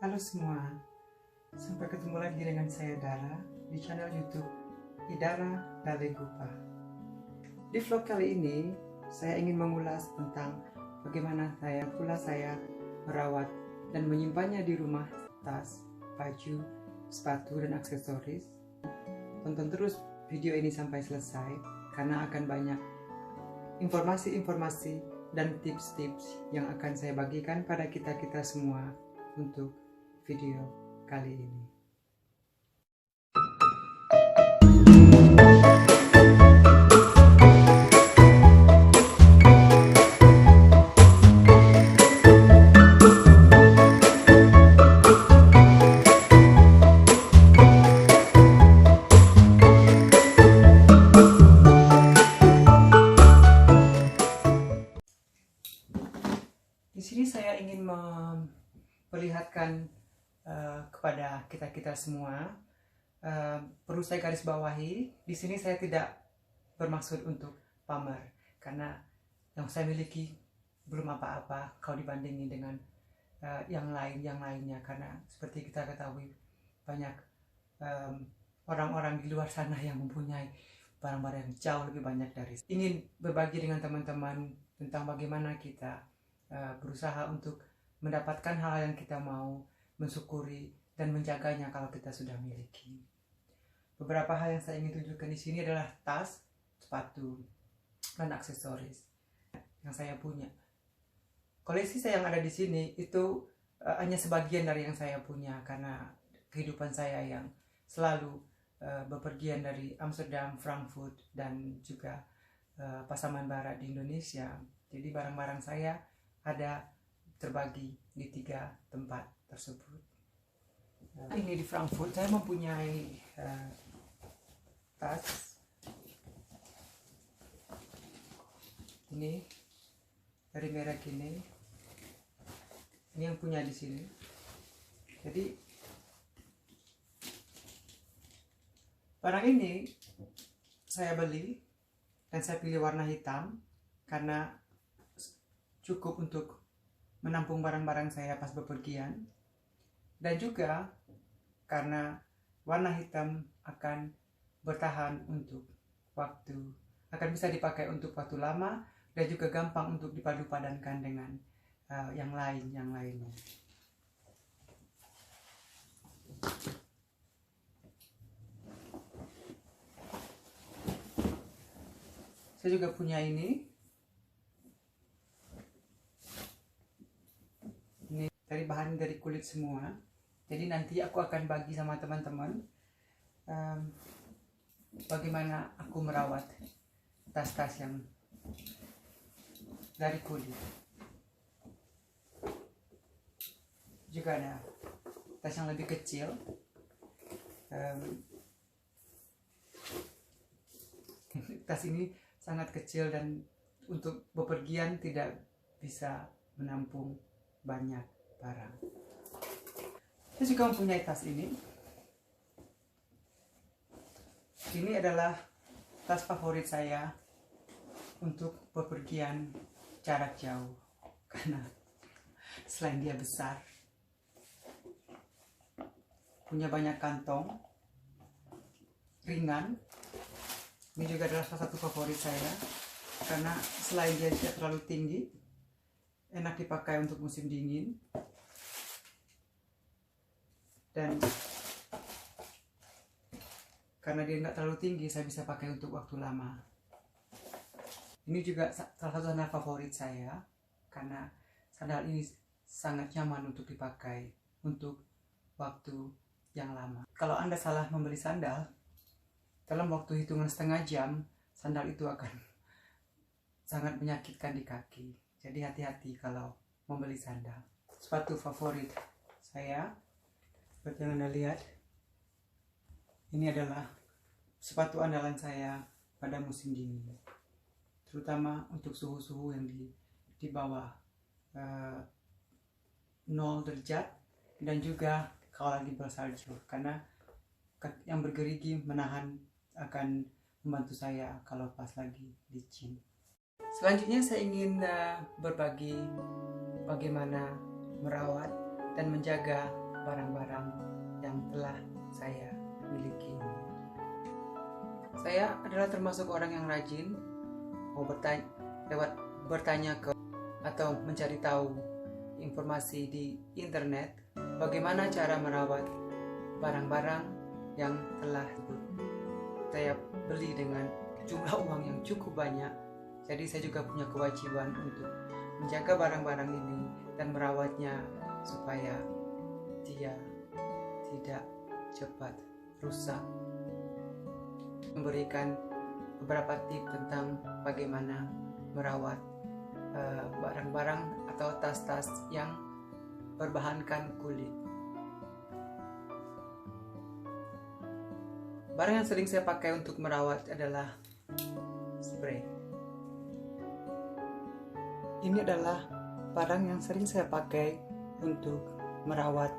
Halo semua, sampai ketemu lagi dengan saya Dara di channel YouTube Idara Dalegupa. Di vlog kali ini, saya ingin mengulas tentang bagaimana saya merawat dan menyimpannya di rumah tas, baju, sepatu, dan aksesoris. Tonton terus video ini sampai selesai karena akan banyak informasi-informasi dan tips-tips yang akan saya bagikan pada kita-kita semua untuk video kali ini. Di sini saya ingin memperlihatkan kepada kita-kita semua. Perlu saya garis bawahi, di sini saya tidak bermaksud untuk pamer, karena yang saya miliki belum apa-apa kalau dibandingin dengan yang lainnya, karena seperti kita ketahui banyak orang-orang di luar sana yang mempunyai barang-barang yang jauh lebih banyak dari. Ingin berbagi dengan teman-teman tentang bagaimana kita berusaha untuk mendapatkan hal yang kita mau, mensyukuri dan menjaganya kalau kita sudah miliki. Beberapa hal yang saya ingin tunjukkan di sini adalah tas, sepatu, dan aksesoris yang saya punya. Koleksi saya yang ada di sini itu hanya sebagian dari yang saya punya, karena kehidupan saya yang selalu bepergian dari Amsterdam, Frankfurt, dan juga Pasaman Barat di Indonesia. Jadi barang-barang saya ada terbagi di 3 tempat tersebut. Ini di Frankfurt saya mempunyai tas ini dari merek ini yang punya di sini. Jadi barang ini saya beli dan saya pilih warna hitam karena cukup untuk menampung barang-barang saya pas bepergian, dan juga karena warna hitam akan bertahan untuk waktu, akan bisa dipakai untuk waktu lama, dan juga gampang untuk dipadu-padankan dengan yang lainnya. Saya juga punya ini dari bahan dari kulit semua. Jadi nanti aku akan bagi sama teman-teman bagaimana aku merawat tas-tas yang dari kulit. Juga ada tas yang lebih kecil, tas ini sangat kecil dan untuk bepergian tidak bisa menampung banyak barang. Saya juga mempunyai tas ini. Ini adalah tas favorit saya untuk bepergian jarak jauh, karena selain dia besar, punya banyak kantong, ringan. Ini juga adalah salah satu favorit saya karena selain dia tidak terlalu tinggi, enak dipakai untuk musim dingin, dan karena dia nggak terlalu tinggi, saya bisa pakai untuk waktu lama. Ini juga salah satu sandal favorit saya karena sandal ini sangat nyaman untuk dipakai untuk waktu yang lama. Kalau Anda salah membeli sandal, dalam waktu hitungan setengah jam, sandal itu akan sangat menyakitkan di kaki. Jadi hati-hati kalau membeli sandal. Sepatu favorit saya, seperti yang Anda lihat, ini adalah sepatu andalan saya pada musim dingin, terutama untuk suhu-suhu yang di bawah 0 derajat, dan juga kalau lagi bersalju, karena yang bergerigi menahan akan membantu saya kalau pas lagi licin. Selanjutnya saya ingin berbagi bagaimana merawat dan menjaga barang-barang yang telah saya miliki ini. Saya adalah termasuk orang yang rajin mau bertanya ke atau mencari tahu informasi di internet bagaimana cara merawat barang-barang yang telah saya beli dengan jumlah uang yang cukup banyak. Jadi saya juga punya kewajiban untuk menjaga barang-barang ini dan merawatnya supaya dia tidak cepat rusak. Memberikan beberapa tips tentang bagaimana merawat barang-barang atau tas-tas yang berbahankan kulit. Barang yang sering saya pakai untuk merawat adalah spray. Ini adalah barang yang sering saya pakai untuk merawat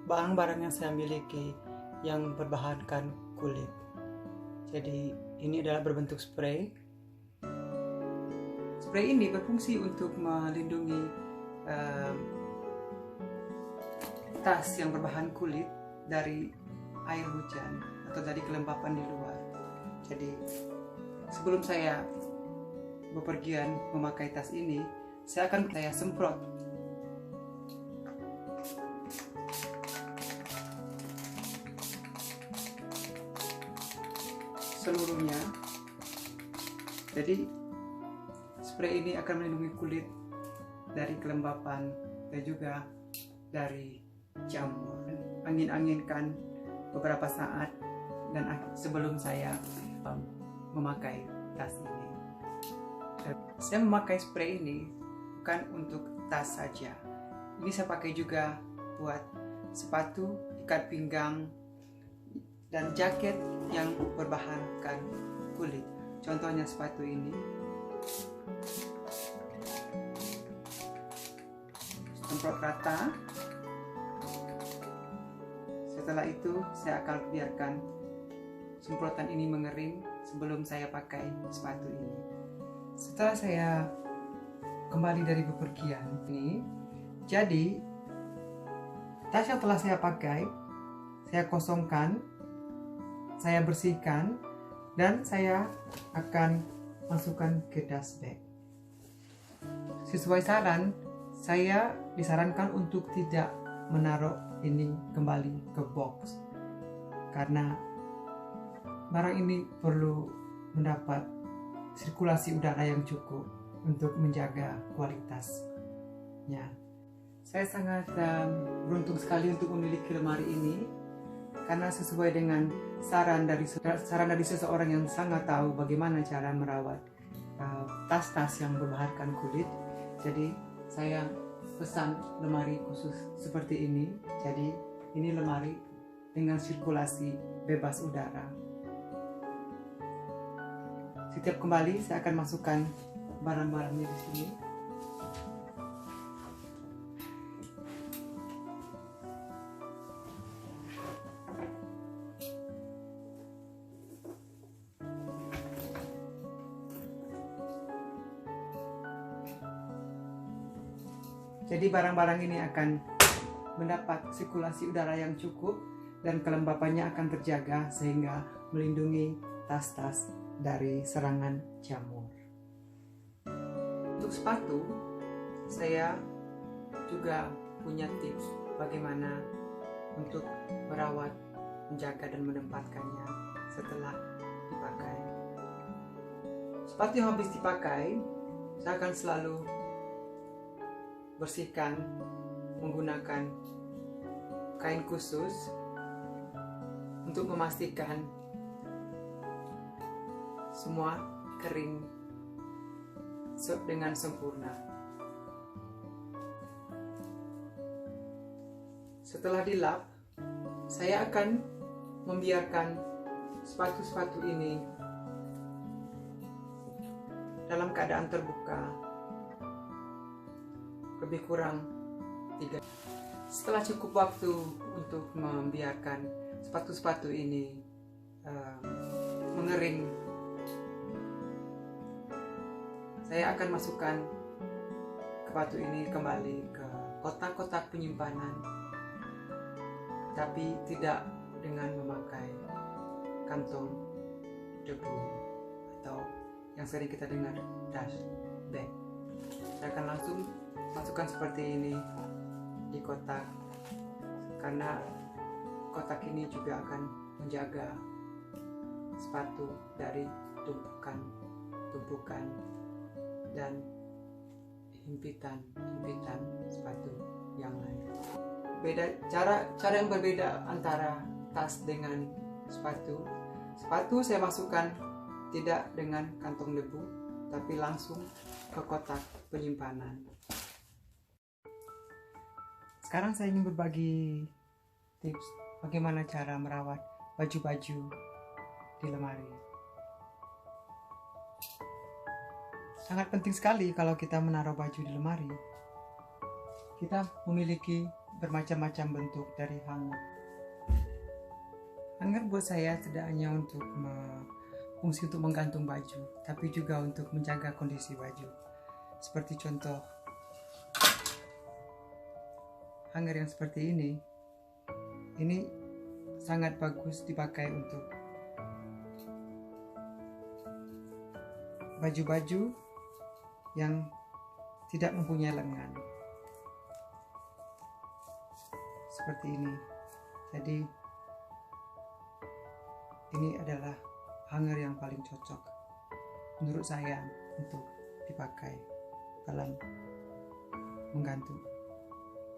barang-barang yang saya miliki yang berbahankan kulit. Jadi ini adalah berbentuk spray. Spray ini berfungsi untuk melindungi tas yang berbahan kulit dari air hujan atau dari kelembapan di luar. Jadi sebelum saya bepergian memakai tas ini, saya semprot seluruhnya. Jadi spray ini akan melindungi kulit dari kelembapan dan juga dari jamur. Angin-anginkan beberapa saat dan sebelum saya memakai tas ini. Saya memakai spray ini bukan untuk tas saja. Ini saya pakai juga buat sepatu, ikat pinggang, dan jaket yang berbahankan kulit. Contohnya sepatu ini. Semprot rata. Setelah itu saya akan biarkan semprotan ini mengering sebelum saya pakai sepatu ini. Setelah saya kembali dari bepergian ini, jadi tas yang telah saya pakai, saya kosongkan, saya bersihkan, dan saya akan masukkan ke dust bag. Sesuai saran, saya disarankan untuk tidak menaruh ini kembali ke box karena barang ini perlu mendapat sirkulasi udara yang cukup untuk menjaga kualitasnya. Saya sangat beruntung sekali untuk memiliki lemari ini karena sesuai dengan saran dari seseorang yang sangat tahu bagaimana cara merawat tas-tas yang berbahankan kulit. Jadi saya pesan lemari khusus seperti ini. Jadi ini lemari dengan sirkulasi bebas udara. Setiap kembali saya akan masukkan barang-barangnya di sini. Jadi barang-barang ini akan mendapat sirkulasi udara yang cukup dan kelembapannya akan terjaga sehingga melindungi tas-tas dari serangan jamur. Untuk sepatu, saya juga punya tips bagaimana untuk merawat, menjaga dan menempatkannya setelah dipakai. Sepatu yang habis dipakai, saya akan selalu bersihkan menggunakan kain khusus untuk memastikan semua kering dengan sempurna. Setelah dilap, saya akan membiarkan sepatu-sepatu ini dalam keadaan terbuka lebih kurang 3. Setelah cukup waktu untuk membiarkan sepatu-sepatu ini mengering, saya akan masukkan sepatu ini kembali ke kotak-kotak penyimpanan, tapi tidak dengan memakai kantong debu atau yang sering kita dengar dust bag. Saya akan langsung masukkan seperti ini di kotak, karena kotak ini juga akan menjaga sepatu dari tumpukan dan himpitan sepatu yang lain. Cara yang berbeda antara tas dengan sepatu. Sepatu saya masukkan tidak dengan kantong debu, tapi langsung ke kotak penyimpanan. Sekarang saya ingin berbagi tips bagaimana cara merawat baju-baju di lemari. Sangat penting sekali kalau kita menaruh baju di lemari. Kita memiliki bermacam-macam bentuk dari hanger. Hanger buat saya tidak hanya untuk fungsi untuk menggantung baju, tapi juga untuk menjaga kondisi baju. Seperti contoh hanger yang seperti ini sangat bagus dipakai untuk baju-baju yang tidak mempunyai lengan seperti ini. Jadi ini adalah hanger yang paling cocok menurut saya untuk dipakai dalam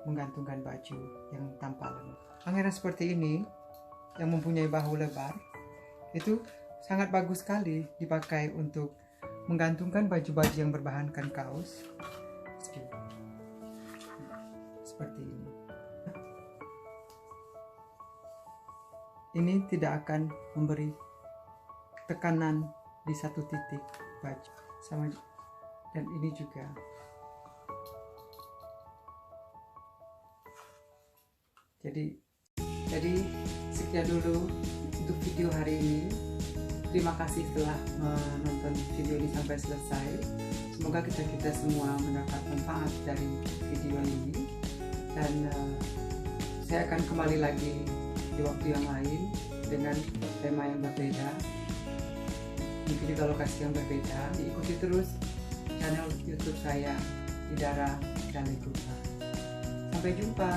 menggantungkan baju yang tanpa lengan. Hanger yang seperti ini yang mempunyai bahu lebar itu sangat bagus sekali dipakai untuk menggantungkan baju-baju yang berbahankan kaos seperti ini. Ini tidak akan memberi tekanan di satu titik baju sama, dan ini juga. Jadi sekian dulu untuk video hari ini. Terima kasih telah menonton video ini sampai selesai. Semoga kita semua mendapat manfaat dari video ini, dan saya akan kembali lagi di waktu yang lain dengan tema yang berbeda, mungkin juga lokasi yang berbeda. Ikuti terus channel YouTube saya, Idara dan Likuta. Sampai jumpa.